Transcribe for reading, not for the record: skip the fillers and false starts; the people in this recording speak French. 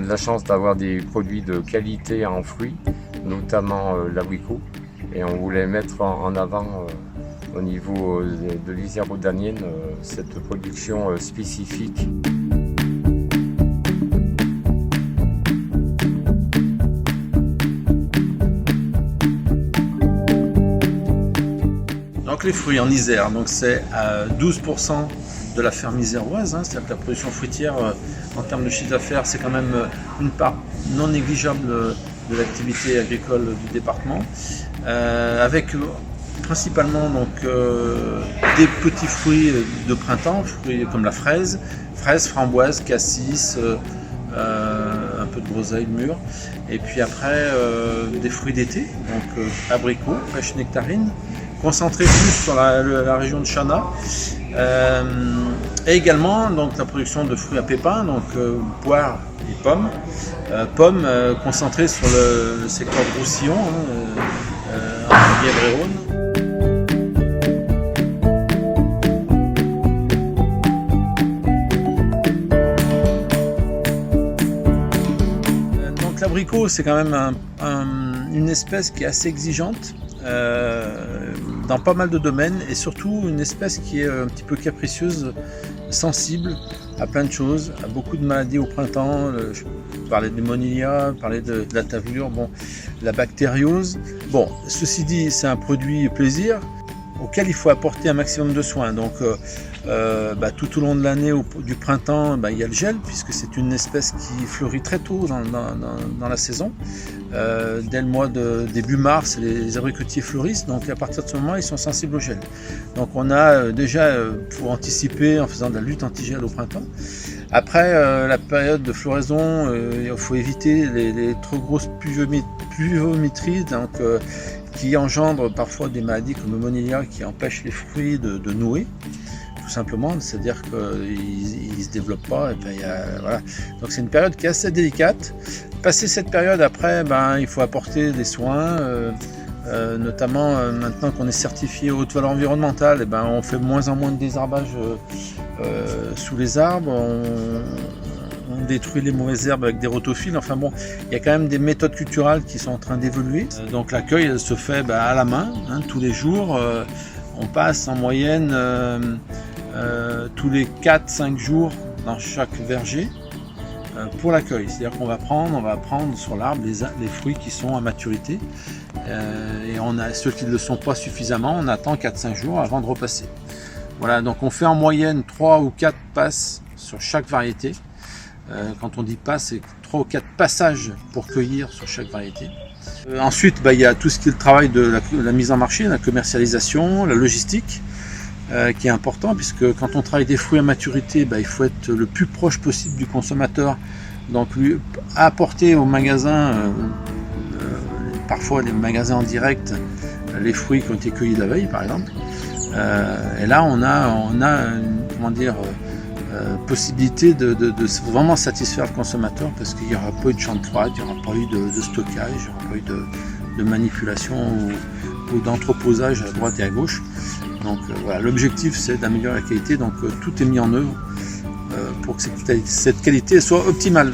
de la chance d'avoir des produits de qualité en fruits, notamment l'abricot. Et on voulait mettre en avant au niveau de l'Isère rhodanienne cette production spécifique. Donc les fruits en Isère, donc c'est à 12% de la ferme iséroise, c'est-à-dire que la production fruitière en termes de chiffre d'affaires, c'est quand même une part non négligeable de l'activité agricole du département, avec principalement donc, des petits fruits de printemps, fruits comme la fraise, framboise, cassis, un peu de groseille mûre, et puis après des fruits d'été, donc abricots, pêche nectarine, concentré plus sur la région de Chana, et également donc, la production de fruits à pépins, donc poires et pommes, concentrées sur le secteur de Roussillon, en Bièvre-et-Rhône. Donc l'abricot, c'est quand même une espèce qui est assez exigeante dans pas mal de domaines, et surtout une espèce qui est un petit peu capricieuse, sensible à plein de choses, à beaucoup de maladies au printemps. Je parlais de monilias, je parlais de la tavelure, la bactériose. Bon, ceci dit, c'est un produit plaisir auquel il faut apporter un maximum de soins. Donc tout au long de l'année, du printemps, il y a le gel, puisque c'est une espèce qui fleurit très tôt dans la saison. Dès le mois de début mars, les abricotiers fleurissent, donc à partir de ce moment, ils sont sensibles au gel. Donc on a déjà, pour anticiper en faisant de la lutte anti-gel au printemps. Après la période de floraison, il faut éviter les trop grosses pluviométries, donc qui engendrent parfois des maladies comme le monilia, qui empêchent les fruits de nouer, tout simplement, c'est-à-dire qu'ils ne se développent pas. Et voilà. Donc c'est une période qui est assez délicate. Passé cette période, après, il faut apporter des soins, notamment maintenant qu'on est certifié haute valeur environnementale, on fait de moins en moins de désherbage sous les arbres. On détruit les mauvaises herbes avec des rotophiles. Enfin bon, il y a quand même des méthodes culturales qui sont en train d'évoluer. Donc l'accueil, elle se fait à la main, tous les jours. On passe en moyenne tous les 4-5 jours dans chaque verger pour l'accueil. C'est-à-dire qu'on va prendre sur l'arbre les fruits qui sont à maturité. Et on a ceux qui ne le sont pas suffisamment, on attend 4-5 jours avant de repasser. Voilà, donc on fait en moyenne 3 ou 4 passes sur chaque variété. Quand on dit passe, c'est 3 ou 4 passages pour cueillir sur chaque variété. Ensuite, il y a tout ce qui est le travail de la mise en marché, la commercialisation, la logistique, qui est important, puisque quand on travaille des fruits à maturité, il faut être le plus proche possible du consommateur. Donc lui apporter au magasin, parfois les magasins en direct, les fruits qui ont été cueillis la veille, par exemple. Et là, on a possibilité de vraiment satisfaire le consommateur, parce qu'il n'y aura pas eu de chambre froide, il n'y aura pas eu de stockage, il n'y aura pas eu de manipulation ou d'entreposage à droite et à gauche. Donc voilà, l'objectif, c'est d'améliorer la qualité, donc tout est mis en œuvre pour que cette qualité soit optimale.